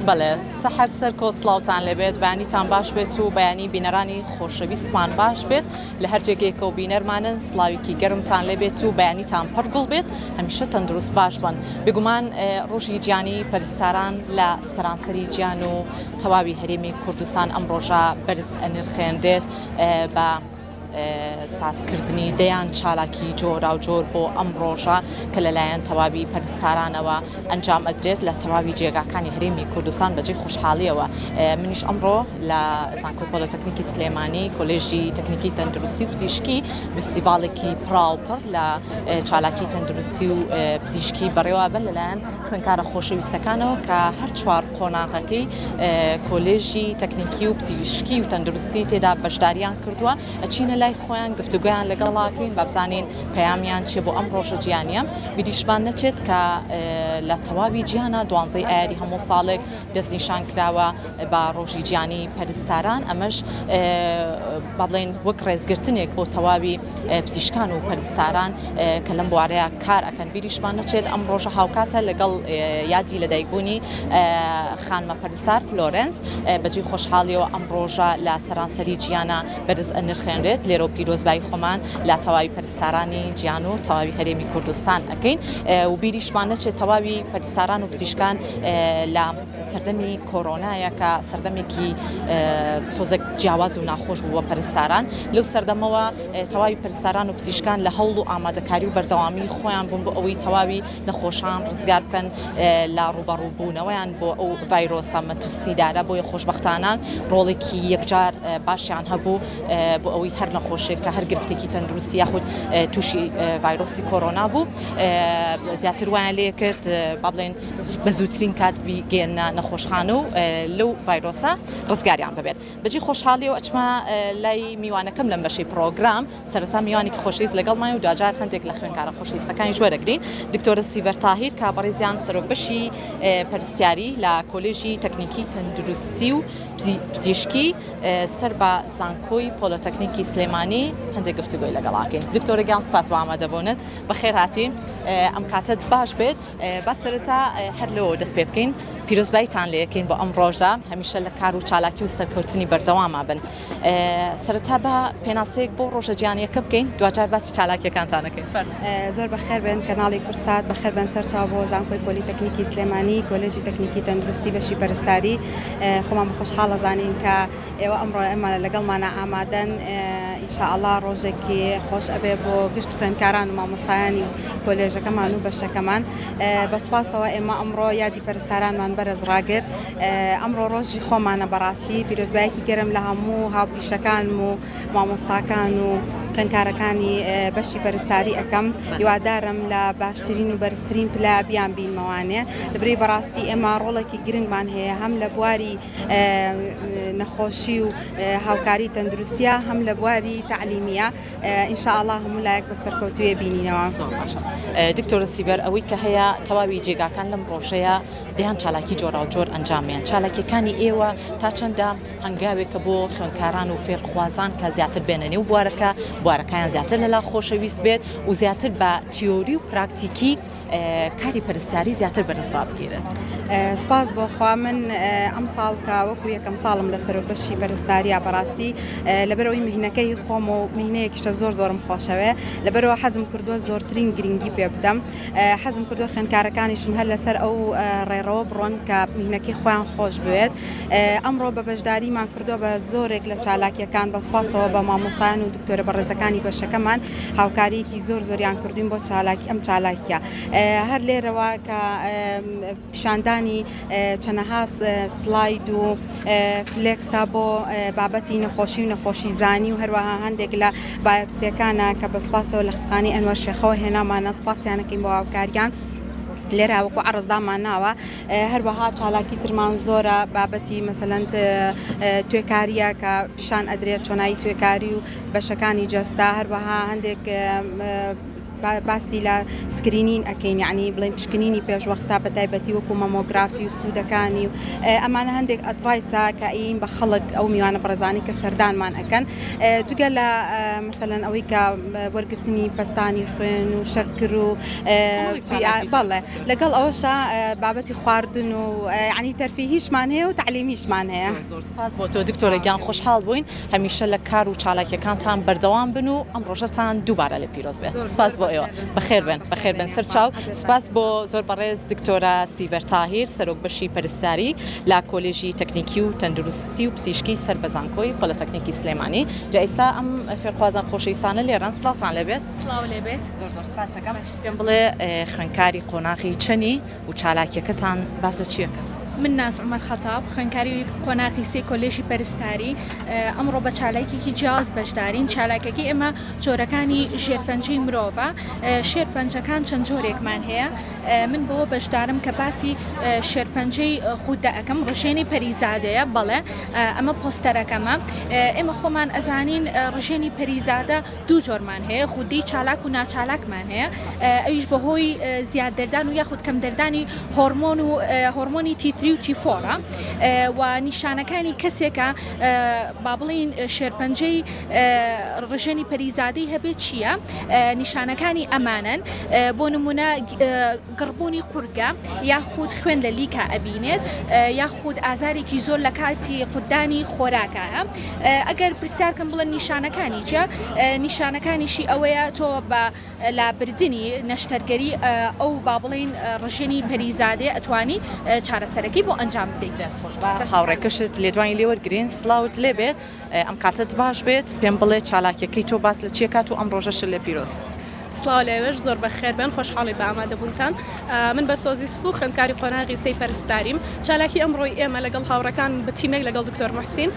بەڵێ سەحەر سەرکۆ سڵاوتان لەبێت بەیانیتان باش بێت و بەیانی بینەرانی خۆشەویستمان باش بێت لە هەرجێگێکە و بینەرمانن سڵاویکی گەرمتان لێبێت و بەیانیتان پڕگوڵ بێت هەمیشە تەندروست باش بن بێگومان ڕۆژی گیانی پەرستاران لە سەرانسەری گیان و تەواوی هەرێمی کوردستان ئەم ڕۆژە بەرز ئەنرخێنرێت بە سازکردنی دەیان چالاکی جۆرا و جۆر بۆ ئەم ڕۆژە کە لەلایەن تەواوی پەرستارانەوە ئەنجام ئەدرێت لە تەواوی جێگاکانی هەرێمی کوردستان بەجێ خۆشحاڵیەوە منیش ئەمڕۆ لە زانکۆی پۆلیتەکنیکی سلێمانی کۆلێژی تەکنیکی تەندروستی و پزیشکی فستیڤاڵێکی پراوپڕ لە چالاکی تەندروستی و پزیشکی بەڕێوە بن لەلایەن خوێندکارە خۆشەویستەکانەوە کە هەر چوار قۆناغەکەی کۆلێژی تەکنیکی و پزیشکی و تەندروستی تێدا بەشداریان کردووە ئەچینە لای خۆیان گفتوگویان لەگەڵاکەین بە بزانین پەیامیان چێ بۆ ئەم ڕۆژە گیانیە بیریشمان نەچێت کە لە تەواوی گیانە دوانزەی ئایاری هەموو ساڵێک دەستنیشان کراوە بە ڕۆژی گیانی پەرستاران ئەمەش با بڵێن وەک ڕێزگرتنێک بۆ تەواوی پزیشکان و پەرستاران کە لەم بوارەیە کار ئەکەن بیریشمان نەچێت ئەم ڕۆژە هاوکاتە لەگەڵ یادی لەدایکبوونی خانمە پەرستار فلۆرنس بەجێ خۆشحاڵیەوە ئەم ڕۆژە لە سەرانسەری گیانە بەرز ئەنرخێنرێت لێرە و پیرۆزبایی خۆمان لە تەواوی پەرستارانی گیان و تەواوی هەرێمی کوردستان ئەکەین و بیریشمان نەچێت تەواوی پەرستاران و پزیشکان لە سەردەمی کۆرۆنایە کە سەردەمێکی تۆزێک جیاواز و ناخۆش بووە پەرستاران لەو سەردەمەوە تەواوی پەرستاران و پزیشکان لە هەوڵ و ئامادەکاری و بەردەوامی خۆیان بوون بۆ ئەوەی تەواوی نەخۆشان ڕزگار بکەن لە ڕوبەڕووبوونەوەیان بۆ ئەو ڤایرۆسە مەترسیدارە بۆیە خۆشبەختانە ڕۆڵێکی یەکجار باشیان هەبوو بۆ ئەوەی هەر نەخۆشێک کە هەر گرفتێکی تەندروستی یاخود تووشی ڤایرۆسی کۆرۆنا بوو زیاتر وایان لێ کرد با بڵێن بە زووترین کات بیگەێنە نەخۆشخانە و لەو ڤایرۆسە ڕزگاریان ببێت بەجێ خۆشحاڵی و ئەچمە لای میوانەکەم لەم بەشەی پرۆگرام سەرەتا میوانێکی خۆشەویست لەگەڵمان و دوجار هەندێک لە خوێندکارە خۆشەویستەکانی جوەرەگرین دکتۆرە سیڤەر تاهیر کابڕێزیان سەرۆکبەشی پەرستیاری لە کۆلێژی تەکنیکی تەندروستی و پزیشکی سەر بە زانکۆی پۆلیتەکنیکی سلێمانی هەندێک گفتوگۆی لەگەڵاکەین دکتۆرە گیان سپاس بۆ ئامادەبوونت بەخێر هاتین ئەم کاتت باش بێت با سەرەتا هەر لەوە دەست پێ بکەین پیرۆزباییتان لێیەکەین بۆ ئەم ڕۆژە هەمیشە لە کار و چالاکی و سەرکەوتنی بەردەواما بن سەرەتا بە پێناسەیەک بۆ ڕۆژە گیانیەکە بکەین دوجار باسی چالاکیەکانتانەکەین زۆر بەخێر بن کەناڵی کورسات بەخێر بن سەرچاو بۆ زانکۆی پۆلیتەکنیکی سلێمانی کۆلێژی تەکنیکی تەندروستی بەشی پەرستاری خۆمان خۆشحاڵە زانین کە ئێوە ئەمڕۆ ئێمە لەگەڵمانە ئامادەن ئینشاءالله ڕۆژێکی خۆش ئەبێ بۆ گشت خوێندکاران و مامۆستایانی کۆلێژەکەمان و بەشەکەمان بەسپاسەوە ئێمە ئەمڕۆ یادی پەرستارانمان بەرز ڕاگرت ئەمڕۆ ڕۆژی خۆمانە بەڕاستی پیرۆزبایەکی گەرم لە هەموو هاوپیشەکان و مامۆستاکان و خوێندکارەکانی بەشی پەرستاری ئەەکەم هیوادارم لە باشترین و بەرزترین پلا بیان بینمەوانێ لەبرەی بەڕاستی ئێمە ڕۆڵێکی گرنگمان هەیە هەم لە بواری نەخۆشی و هاوکاری تەندروستیە هەم لە بواری تعلیمیە ئینشاءالله هەموو لایەک بە سەرکەوتویە بینینەوە دکتۆرە سیڤەر ئەوەی کە هەیە تەواوی جێگاکان لەم ڕۆژەیە دەیان چالاکی جۆرا و جۆر ئەنجامیان چالاکیەکانی ئێوە تا چەندە هەنگاوێکە بۆ خوێندکاران و فێرخوازان کە زیاتر بێنە نێو بوارەکەیان زیاتر لەلا خۆشەویست بێت و زیاتر بە تیۆری و پراکتیکی کاری پەرستاری زیاتر بەرزرا بگیرن سپاس بۆخوا من ئەم ساڵ کە وەکو یەکەم ساڵم لە سەرۆکبەشی پەرستاریە بەڕاستی لەبەرەوەی میهنەکەی خۆم و میهنەیەکیشتە زۆرم خۆشەوێ لەبەرەوە حەزم کردووە زۆرترین گرنگی پێ بدەم حەزم کردووە خوێندکارەکانیشم هەر لەسەر ئەو ڕێڕەوە بڕۆن کە میهنەکەی خۆیان خۆش بوێت ئەمڕۆ بە بەشداریمان کردووە بە زۆرێک لە چالاکیەکان بە سپاسەوە بە مامۆستایان و دکتۆرە بەڕێزەکانی بەشەکەمان هاوکاریەکی زۆریان کردوین بۆ چالاکی ئەم چالاکیە هەر لێرەوە کە پیشاندانی چەنەها سلاید و فلێکسا بۆ بابەتی نەخۆشی و نەخۆشیزانی و هەروەها هەندێک لە بایەپسیەکانە کە بە سپاسەوە لە خستخانی ئەنوەر شێخەوە هێنامانە سپاسیانەکەین بۆ هاوکاریان لێرە وەکو عەرزدامان ناوە هەروەها چالاکی ترمان زۆرە بابەتی مەسەلەن توێکاریە کە پیشان ئەدرێت چۆنایی توێکاری و بەشەکانی جەستا هەروەها هەندێک باسی لە سکرینین ئەکەین یعنی بڵێن پشکنینی پێشوەختا بە تایبەتی وەکو مەمۆگرافی و سوودەکانی و ئەمانە هەندێک ئەدڤایسە کە ئین بە خەڵک ئەو میوانە بەڕێزانی کە سەردانمان ئەکەن جگە لە مثلەن ئەوەی کە وەرگرتنی پەستانی خوێن و شەکر و بەڵێ لەگەڵ ئەوەشە بابەتی خواردن و ینی تەرفیهیشمان هەیە و تعلیمیشمان هەیە. زۆر سپاس بۆ تۆ دکتۆرە گیان خۆشحاڵ بووین هەمیشە لە کار و چالاکیەکانتان بەردەوام بن و ئەم ڕۆژەتان دووبارە لە پیرۆز بێت. سپاس بۆ ئێوە بەخێر بن سەرچاو. سپاس بۆ زۆر بەڕێز دکتۆرە سیڤەر تاهیر سەرۆک بەشی پەرستاری لە کۆلێژی تەکنیکی و تەندروستی و پزیشکی سەربەزانکۆی پۆلتەکنیکی سلێمانی. جا ئێستا ئەم فێرخوازان خۆشەویستانە لێران سڵاوتان لەبێت. سڵاو لێبێت. زۆر سپاس دەکەم. پێم بڵێ خوێندکاری قۆناغی چەنی و چالاکیەکەتان باس لە چیەکە؟ من ناز عمر خەتاب خوێندکاری قۆناغی سێ کۆلێژی پەرستاری ئەمڕۆ بە چالاکێکی جیاواز بەشدارین. چالاکەکەی ئێمە جۆرەکانی ژێرپەنجەی مرۆڤە. شێرپەنجەکان چەند جۆرێکمان هەیە. من بەوە بەشدارم کە باسی شێرپەنجەی خوددا ئەەکەم ڕژێنی پەریزادەیە بەڵێ ئەمە پۆستەرەکەمە. ئێمە خۆمان ئەزانین ڕژێنی پەریزادە دوو جۆرمان هەیە خودی چالاک و ناچالاکمان هەیە ئەویش بەهۆی زیاددەردان و یاخود کەمدەردانی هۆرمۆن و هۆرمۆنی تیتری و تیفۆرە و نیشانەکانی کەسێکە با بڵین شێرپەنجەی ڕژێنی پەریزادەی هەبێت چییە؟ نیشانەکانی ئەمانن بۆ نمونە گڕبوونی قورگە یاخود خوێن لە لیکە ئەبینێت یاخود ئازارێکی زۆر لە کاتی قودانی خۆراکایە. ئەگەر پرسیارکەم بڵێن نیشانەکانی چە؟ نیشانەکانیشی ئەوەیە تۆ بە لابردنی نەشتەرگەری ئەو با بڵین ڕژێنی پەریزادێ ئەتوانی چارەسەرەکەی بۆ ئەنجام بدەیت. هاوڕێکەشت لێدوانی لێوەرگرین سلااوت لێ بێت ئەم کاتت باش بێت پێم بڵێ چالاکیەکەی تۆ باس لە چیەکات و ئەم ڕۆژەش لێ پیرۆز. سڵاو لێوەش زۆر بەخێر بن خۆشحاڵی بە ئامادەبوونتان. من بە سۆزی سفو خوێندکاری قۆناغی سەی پەرستاریم. چالاکی ئەمڕۆی ئێمە لەگەڵ هاوڕەکان بە تیمێک لەگەڵ دکتۆر موحسین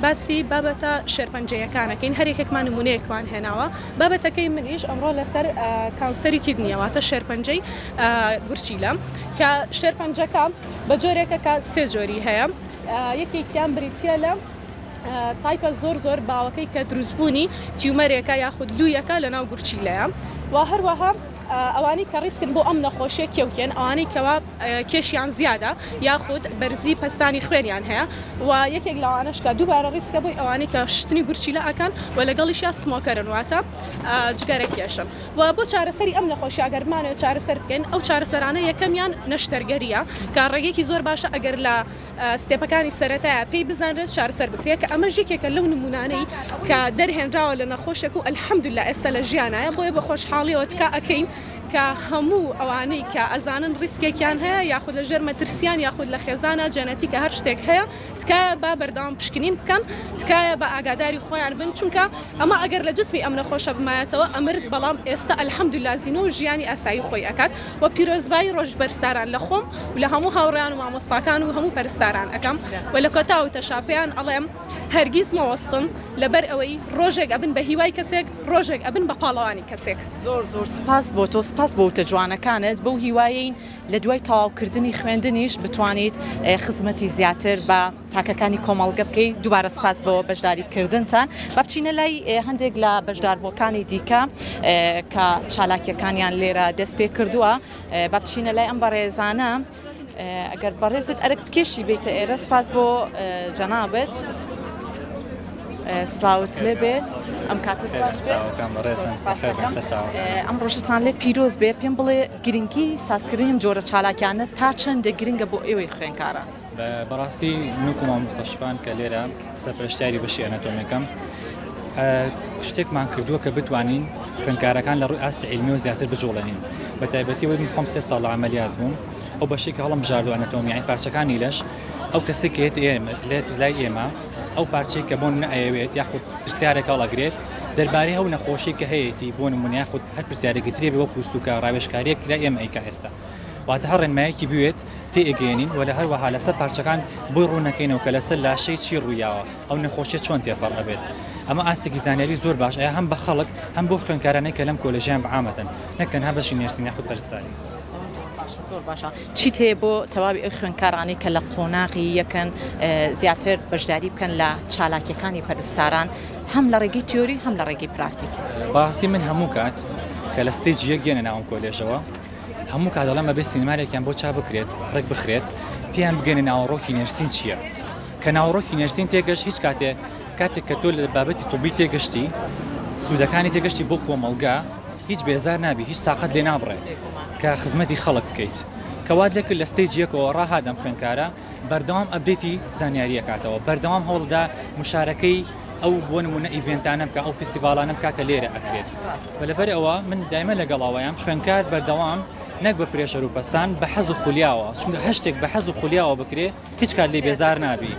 باسی بابەتە شێرپەنجەیەکانەکەین هەرێکێکمان نمونەیەکمان هێناوە. بابەتەکەی منیش ئەمڕۆ لەسەر کانسەری کیدنیەوەتە شێرپەنجەی گورچیلە کە شێرپەنجەکە بە جۆرێکەکە سێ جۆری هەیە. یەکێکیان بریتە لە تایپە زۆر باوەکەی کە دروستبوونی تیومەرێکە یاخود لوویەکە لە ناو گورچیلەیە و هەروەها ئەوانی کە ڕیسکن بۆ ئەم نەخۆشیە کێوکێن ئەوانەی کەوا کێشیان زیادە یاخود بەرزی پەستانی خوێنیان هەیە و یەکێک لەوانشکە دووبارە ڕیسکە بۆی ئەوانەی کە شتنی گورچیلە ئەکەن و لەگەڵیشیان سمۆکەرن واتە جگەرە کێشن و بۆ چارەسەری ئەم نەخۆشی ئەگەرمانەوە چارەسەر بکەین ئەو چارەسەرانە یەکەمیان نەشتەرگەریە کە ڕێگەیەکی زۆر باشە ئەگەر لە ستێپەکانی سەرەتایە پێی بزانرێت چارەسەر بکرێت کە ئەمە ژێکێکە لەو نمونانەی کە دەرهێنراوە لە نەخۆشێک و ئەلحەمدوللا ئێستا لە ژیانایە بۆیە بە خۆشحاڵیەوە تکا ئەەکەین کە هەموو ئەوانەی کە ئەزانن ڕیسکێکیان هەیە یاخود لە ژێر مەترسیان یاخود لە خێزانە جەنەتیکە هەر شتێک هەیە تکایە با بەردەوام پشکنین بکەن تکایە بە ئاگاداری خۆیان بن چونکە ئەمە ئەگەر لە جسمی ئەم نەخۆشە بمایەتەوە ئەمرد بەڵام ئێستا ئەلحەمدوللا زینە و ژیانی ئاسایی خۆی ئەکات و پیرۆزبایی ڕۆژ بەرزداران لە خۆم و لە هەموو هاوڕێیان و مامۆستاکان و هەموو پەرستاران ئەەکەم و لە کۆتاو تەشاپیان ئەڵێم هەرگیز مەوەستن لەبەر ئەوەی ڕۆژێک ئەبن بە هیوای کەسێک ڕۆژێک ئەبن بە پاڵەوانی کەسێک. زۆر سپاس بۆ تۆ سپاس بۆ جوانەکانت بەو هیوایین لە دوای تەواوکردنی خوێندنیش بتوانیت خزمەتی زیاتر بە تاکەکانی کۆمەڵگە بکەیت. دووبارە سپاس بۆ بەشداریکردنتان. با بچینە لای هەندێک لە بەشداربووەکانی دیکە کە چالاکیەکانیان لێرە دەست پێ کردووە. با بچینە لای ئەم بەڕێزانە ئەگەر بەڕێزت ئەرک بکێشی بێتە ئێرە. سپاس بۆ جەنابەت سلااوت لێ بێت ئەم کاتت ئەم ڕۆژتان لێ پیرۆز بێ پێم بڵێ گرنگی سازکردنیم جۆرە چالاکیانە تا چەندە گرنگە بۆ ئێوەی خوێنکارە؟ بەڕاستی نوکو مامۆستاشپان کە لێرە سەرپەرشتیاری بەشی ئەناتۆمیەکەم شتێکمان کردووە کە بتوانین خوێنکارەکان لە ڕووی ئاستی عیلمی و زیاتر بجوڵێنین. بە تایبەتی وەی خۆم 3 ساڵ لە عەمەلیات بووم ئەو بەشێک هەڵم بژاردو ئەناتۆمیایی پارچەکانی لەش ئەو کەسێک کە لای ئێمە ئەو پارچەی کە بۆن نەئەوێت یاخود پرسیارێک هەڵەگرێت دەربارەی هەو نەخۆشی کە هەیەی بۆ نمونە یاخود هەر پرسیارێکی ترێ بێ وەکو سووکە ڕاوێژکاریەک لای ئێمە ئەیکا ئێستا واتە هەر ڕێنمایەکی بوێت تێئگەێنین و لە هەروەها لەسەر پارچەکان بۆی ڕوونەکەینەوە کە لەسەر لاشەی چی ڕوویاوە ئەو نەخۆشیە چۆن تێپەڕ ئەبێت. ئەمە ئاستێکی زانیاری زۆر باش ئەیە هەم بە خەڵک هەم بۆ خوێنکارانەی کە لەم کۆلێژیان بەعامەتەن نەک تەنها بەشی نێرسین یاخود پەرستاری. زۆر باشە. چیت هەیە بۆ تەواوی ئەو خوێنکارانی کە لە قۆناغی یەکەن زیاتر بەشداری بکەن لە چالاکیەکانی پەرستاران هەم لە ڕێگەی تیۆری هەم لە ڕێگەی پراکتیک؟ باستی من هەموو کات کە لە ستێج یەک گەێنە ناوم کۆلێژەوە هەموو کادەڵەمە بێ سینمارێکیان بۆ چا بکرێت ڕێک بخرێت تیان بگەنە ناوەڕۆکی نەرسین چییە کە ناوەڕۆکی نەرسین تێگەشت هیچ کاتێک کە تۆ لە بابەتی توبی تێگەشتی سوودەکانی تێگەشتی بۆ کۆمەلگا هیچ بێزار نابی هیچ تااقەت لێ نابڕێ کە خزمەتی خەڵک بکەیت کەوات لێکرد لە ستێج یەکەوە ڕاهادەم خوێندکارە بەردەوام ئەبدێتی زانیاریە کاتەوە بەردەوام هەوڵدا مشارەکەی ئەو بۆ نمونە ئیڤێنتانە بکە ئەو فیستیڤالانە بکە کە لێرە ئەکرێت و لەبەر ئەوە من دایمە لەگەڵاوەیان خوێندکار بەردەوام نەک بە پرێشەر و پەستان بە حەز و خولیاوە چونکە هەشتێک بە حەز و خولیاوە بکرێ هیچ کات لێ بێزار نابی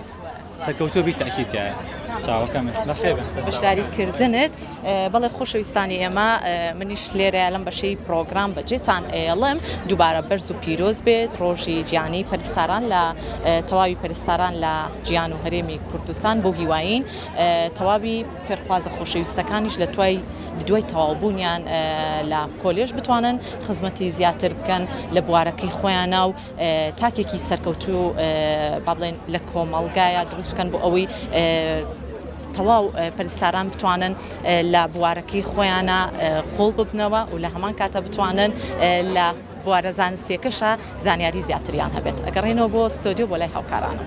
سەرکەوتۆ بی تاکیدایە چاوەکەم بەخێر بەشداریکردنت بەڵێ خۆشەویستانی ئێمە منیش لێرە لەم بەشەی پرۆگرام بەجێتان ئێڵم دووبارە بەرز و پیرۆز بێت ڕۆژی گیانی پەرستاران لە تەواوی پەرستاران لە گیان و هەرێمی کوردستان بۆ هیواین تەواوی فێرخوازە خۆشەویستەکانیش لە دوای تەواوبوونیان لە کۆلێژ بتوانن خزمەتی زیاتر بکەن لە بوارەکەی خۆیانە و تاکێکی سەرکەوتو با بڵێن لە کۆمەڵگایە دروست بکەن بۆ ئەوەی تەواو پەرستاران بتوانن لە بوارەکەی خۆیانە قوڵ ببنەوە و لە هەمان کاتە بتوانن لە بوارە زانستیەکەشە زانیاری زیاتریان هەبێت ئەگەڕێنەوە بۆ ستۆدیۆ بۆ لای هاوکارانە.